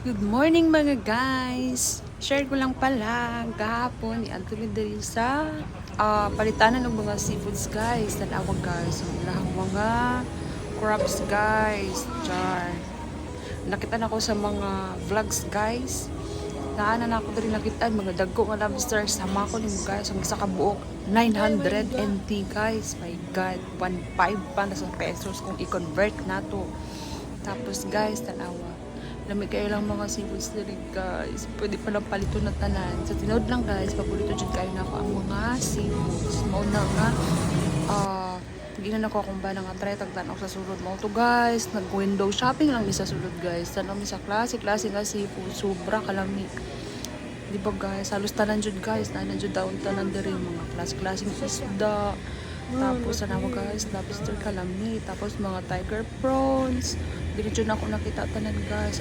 Good morning mga guys! Share ko lang pala gahapon iadto diri sa palitanan ng mga seafoods guys. Tanawag guys, ang ilahang mga crabs guys. Char. Nakita na ko sa mga vlogs guys. Naanan na ako diri nakita mga dagko nga lobster sama ko nimo guys ang isa ka buok 900 NT guys. My god, 1.5 pa na sa pesos kung i-convert nato. Tapos guys, tanawa. Lamig kayo lang mga seafoods diri guys. Pwede pa lang palito na tanan. Sa tinod lang guys, paborito jud kayo na ako ang mga seafoods. Mao na nga ginan ako kung ba nang try tagtan ako sa sulod mo to guys. Nag-window shopping lang mi sa sulod guys. Tanan mi sa klase nga seafood, sobra kalami. Di ba guys, halos tanan jud guys, nanan jud daon tanan diri mga klase-klaseng isda. Tapos ano guys, lobster kalami, tapos mga tiger prawns. Dili jud ako nakita tanan guys.